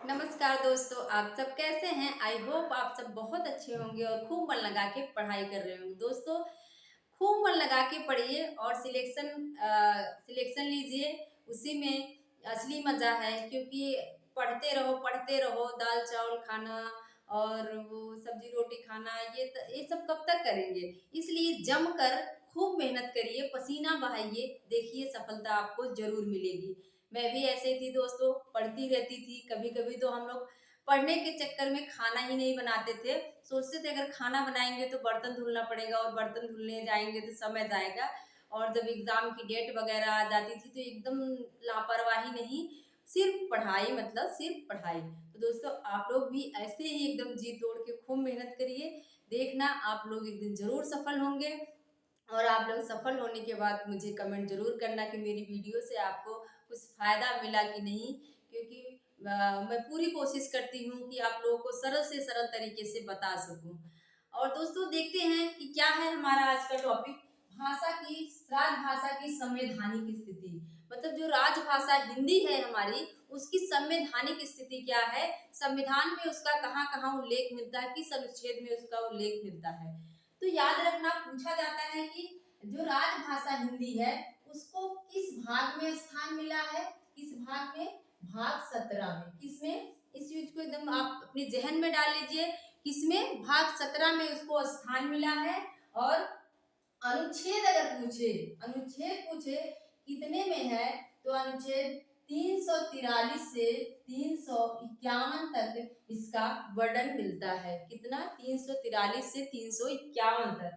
नमस्कार दोस्तों, आप सब कैसे हैं? आई होप आप सब बहुत अच्छे होंगे और खूब मन लगा के पढ़ाई कर रहे होंगे। दोस्तों, खूब मन लगा के पढ़िए और सिलेक्शन लीजिए। उसी में असली मज़ा है, क्योंकि पढ़ते रहो, दाल चावल खाना और वो सब्जी रोटी खाना, ये सब कब तक करेंगे? इसलिए जमकर खूब मेहनत करिए, पसीना बहाइए, देखिए सफलता आपको ज़रूर मिलेगी। मैं भी ऐसे ही थी दोस्तों, पढ़ती रहती थी। कभी-कभी तो हम लोग पढ़ने के चक्कर में खाना ही नहीं बनाते थे। सोचते थे अगर खाना बनाएँगे तो बर्तन धुलना पड़ेगा और बर्तन धुलने जाएँगे तो समय जाएगा। और जब एग्ज़ाम की डेट वग़ैरह आ जाती थी तो एकदम लापरवाही नहीं, सिर्फ़ पढ़ाई, मतलब सिर्फ़ पढ़ाई। तो दोस्तों, आप लोग भी ऐसे ही एकदम जी तोड़ के खूब मेहनत करिए। देखना आप लोग एक दिन ज़रूर सफल होंगे। और आप लोग सफल होने के बाद मुझे कमेंट ज़रूर करना कि मेरी वीडियो से आपको कुछ फ़ायदा मिला कि नहीं, क्योंकि मैं पूरी कोशिश करती हूँ कि आप लोगों को सरल से सरल तरीके से बता सकूँ। और दोस्तों, देखते हैं कि क्या है हमारा आज का टॉपिक। राजभाषा की संवैधानिक स्थिति। मतलब जो राजभाषा हिंदी है हमारी, उसकी संवैधानिक स्थिति क्या है, संविधान में उसका कहाँ कहाँ उल्लेख मिलता है, किस अनुच्छेद में उसका उल्लेख मिलता है। तो याद रखना, पूछा जाता है कि जो राजभाषा हिंदी है उसको किस भाग में स्थान मिला है, किस भाग में? भाग 17 में। किसमें? इस चीज को एकदम आप अपने जहन में डाल लीजिए। किसमें? भाग 17 में उसको स्थान मिला है। और अनुच्छेद अगर पूछे, अनुच्छेद पूछे कितने में है, तो अनुच्छेद 343 से 351 तक इसका वर्णन मिलता है। कितना? 343 से 351 तक।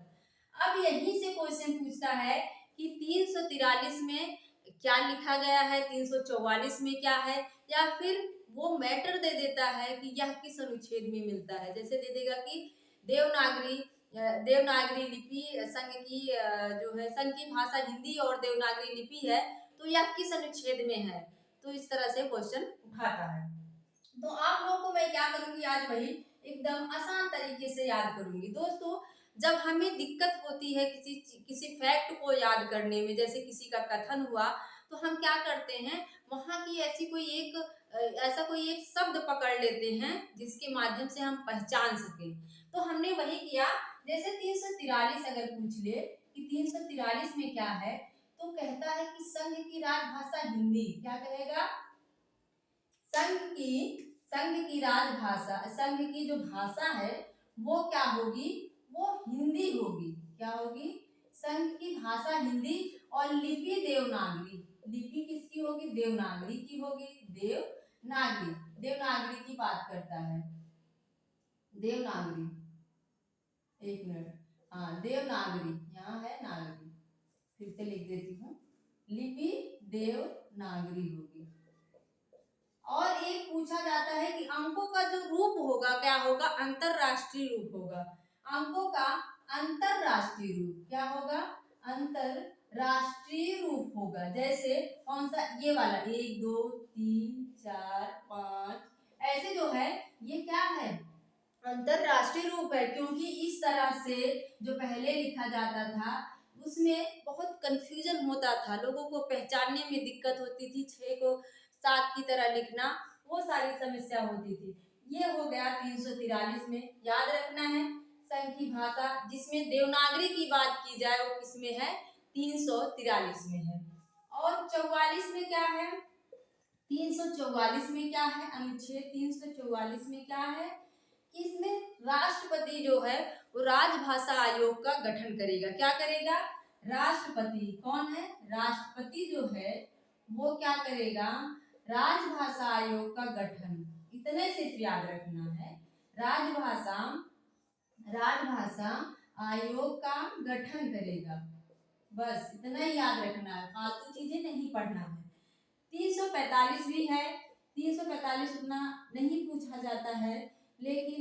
अब यहीं से क्वेश्चन पूछता है कि 343 में क्या लिखा गया है, 344 में क्या है, या फिर वो मैटर दे देता है कि यह किस अनुच्छेद में मिलता है। जैसे दे देगा कि देवनागरी देवनागरी लिपि संघ की जो है संघ की भाषा हिंदी और देवनागरी लिपि है, तो यह किस अनुच्छेद में है। तो इस तरह से क्वेश्चन उठाता है। तो आप लोगों को मैं क्या करूंगी, आज वही एकदम आसान तरीके से याद करूंगी। दोस्तों, जब हमें दिक्कत होती है किसी फैक्ट को याद करने में, जैसे किसी का कथन हुआ, तो हम क्या करते हैं, वहां की ऐसा कोई एक शब्द पकड़ लेते हैं जिसके माध्यम से हम पहचान सके। तो हमने वही किया। जैसे 343 अगर पूछ ले कि 343 में क्या है, तो कहता है कि संघ की राजभाषा हिंदी। क्या कहेगा? संघ की संघ की राजभाषा, संघ की जो भाषा है वो क्या होगी? वो हिंदी होगी। क्या होगी? संघ की भाषा हिंदी। और लिपि देवनागरी। लिपि किसकी होगी? देवनागरी की होगी। देवनागरी, देवनागरी की बात करता है। देवनागरी, एक मिनट। हाँ, देवनागरी, यहाँ है नागरी, फिर से लिख देती हूँ। लिपि देवनागरी होगी। और एक पूछा जाता है कि अंकों का जो रूप होगा क्या होगा? अंतरराष्ट्रीय रूप होगा। अंकों का अंतरराष्ट्रीय रूप क्या होगा? अंतरराष्ट्रीय रूप होगा। जैसे कौन सा? ये वाला 1 2 3 4 5 ऐसे जो है, ये क्या है? अंतरराष्ट्रीय रूप है। क्योंकि इस तरह से जो पहले लिखा जाता था उसमें बहुत कंफ्यूजन होता था, लोगों को पहचानने में दिक्कत होती थी। 6 को 7 की तरह लिखना, वो सारी समस्या होती थी। ये हो गया 343 में। याद रखना है, संघ की भाषा जिसमें देवनागरी की बात की जाए वो किसमें है? 343 में है। और 44 में क्या है? 344 में क्या है? अनुच्छेद 344 में क्या है? कि इसमें राष्ट्रपति जो है वो राजभाषा आयोग का गठन करेगा। क्या करेगा? राष्ट्रपति। कौन है? राष्ट्रपति जो है वो क्या करेगा? राजभाषा आयोग का गठन। इतने सिर्फ याद रखना है। राजभाषा राजभाषा आयोग का गठन करेगा। बस इतना ही याद रखना है, फालतू चीजें नहीं पढ़ना है। 345 भी है। 345 उतना नहीं पूछा जाता है, लेकिन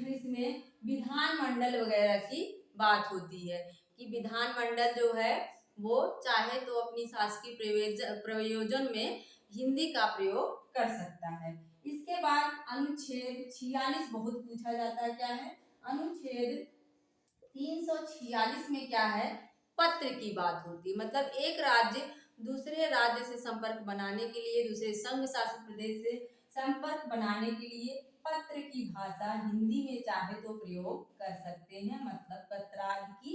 इसमें विधानमंडल वगैरह की बात होती है कि विधानमंडल जो है वो चाहे तो अपनी शासकीय प्रयोजन में हिंदी का प्रयोग कर सकता है। इसके बाद अनुच्छेद 46 बहुत पूछा जाता है। क्या है? अनुच्छेद 346 में क्या है? पत्र की बात होती है। मतलब एक राज्य दूसरे राज्य से संपर्क बनाने के लिए, दूसरे संघ शासित प्रदेश से संपर्क बनाने के लिए पत्र की भाषा हिंदी में चाहे तो प्रयोग कर सकते हैं। मतलब पत्रादि की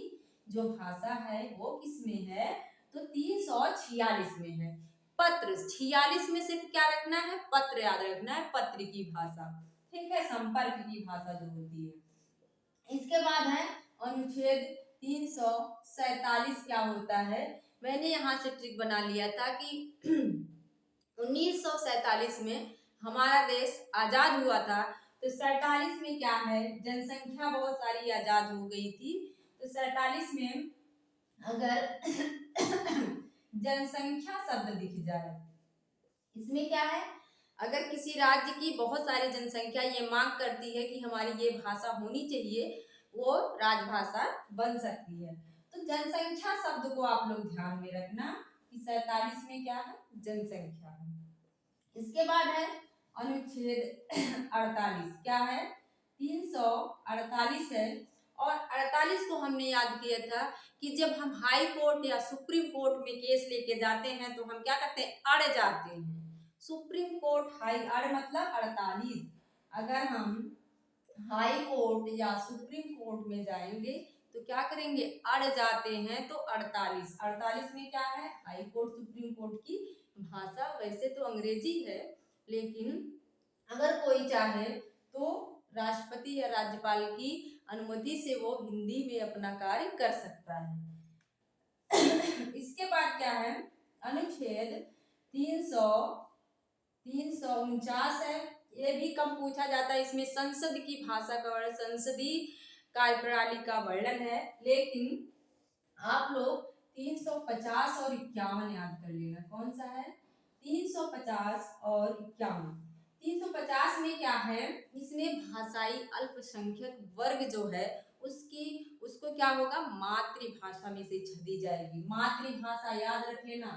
जो भाषा है वो किसमें है, तो 346 में है। पत्र 46 में सिर्फ क्या रखना है, पत्र याद रखना है, पत्र की भाषा, ठीक है, संपर्क की भाषा जो होती है। इसके बाद है अनुच्छेद 347 क्या होता है, मैंने यहाँ से ट्रिक बना लिया था कि 1947 में हमारा देश आजाद हुआ था, तो 47 में क्या है, जनसंख्या बहुत सारी आजाद हो गई थी, तो 47 में अगर जनसंख्या शब्द दिख जाए, इसमें क्या है, अगर किसी राज्य की बहुत सारी जनसंख्या ये मांग करती है कि हमारी ये भाषा होनी चाहिए, वो राजभाषा बन सकती है। तो जनसंख्या शब्द को आप लोग ध्यान में रखना कि 47 में क्या है, जनसंख्या है। इसके बाद है अनुच्छेद 48 क्या है, 348 है। और 48 को हमने याद किया था कि जब हम हाई कोर्ट या सुप्रीम कोर्ट में केस लेके जाते हैं तो हम क्या करते हैं, अड़ जाते हैं। सुप्रीम कोर्ट हाई, अड़ मतलब 48। अगर हम हाई कोर्ट या सुप्रीम कोर्ट में जाएंगे तो क्या करेंगे, अड़ जाते हैं, तो 48 में क्या है, हाई कोर्ट सुप्रीम कोर्ट की भाषा वैसे तो अंग्रेजी है, लेकिन अगर कोई चाहे तो राष्ट्रपति या राज्यपाल की अनुमति से वो हिंदी में अपना कार्य कर सकता है। इसके बाद क्या है, अनुच्छेद 349 है, ये भी कम पूछा जाता है। इसमें संसद की भाषा का वर्णन, संसदीय कार्यप्रणाली का वर्णन है, लेकिन आप लोग 350 और 51 याद कर लेना। कौन सा है, 350 और 51। 350 में क्या है, इसमें भाषाई अल्पसंख्यक वर्ग जो है उसको क्या होगा, मातृभाषा में से दी जाएगी। मातृभाषा याद रख लेना,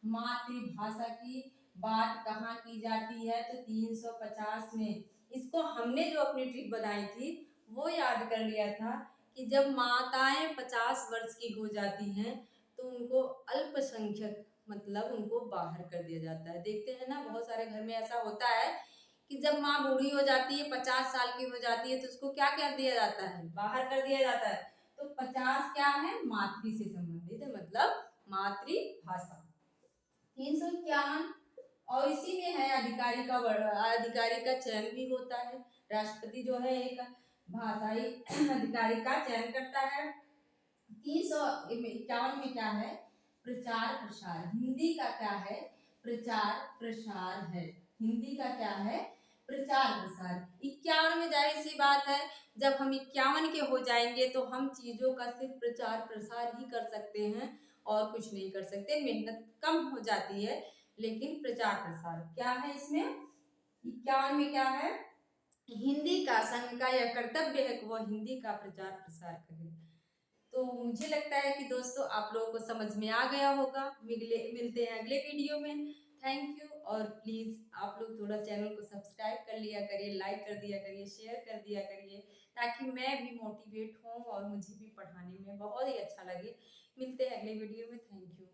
मातृभाषा की बात कहाँ की जाती है, तो 350 में। इसको हमने जो अपनी ट्रिक बनाई थी वो याद कर लिया था कि जब माताएं 50 वर्ष की हो जाती हैं तो उनको अल्पसंख्यक मतलब उनको बाहर कर दिया जाता है। देखते हैं ना, बहुत सारे घर में ऐसा होता है कि जब माँ बूढ़ी हो जाती है, 50 साल की हो जाती है, तो उसको क्या कर दिया जाता है, बाहर कर दिया जाता है। तो 50 क्या है, मातृ से संबंधित है, मतलब मातृभाषा। 351 और इसी में है अधिकारी का चयन भी होता है। राष्ट्रपति जो है एक भाषाई अधिकारी का चयन करता है। 351 में क्या है, प्रचार प्रसार, हिंदी का क्या है, प्रचार प्रसार है, हिंदी का क्या है, प्रचार प्रसार। 51 में जाहिर सी बात है, जब हम 51 के हो जाएंगे तो हम चीजों का सिर्फ प्रचार प्रसार ही कर सकते हैं और कुछ नहीं कर सकते, मेहनत कम हो जाती है, लेकिन प्रचार प्रसार क्या है इसमें, 51 में क्या है, हिंदी का संघ का यह कर्तव्य है कि वह हिंदी का प्रचार प्रसार करे। तो मुझे लगता है कि दोस्तों आप लोगों को समझ में आ गया होगा। मिलते हैं अगले वीडियो में। Thank you. और प्लीज़ आप लोग थोड़ा चैनल को सब्सक्राइब कर लिया करिए, लाइक कर दिया करिए, शेयर कर दिया करिए, ताकि मैं भी मोटिवेट हूँ और मुझे भी पढ़ाने में बहुत ही अच्छा लगे। मिलते हैं अगले वीडियो में। Thank you.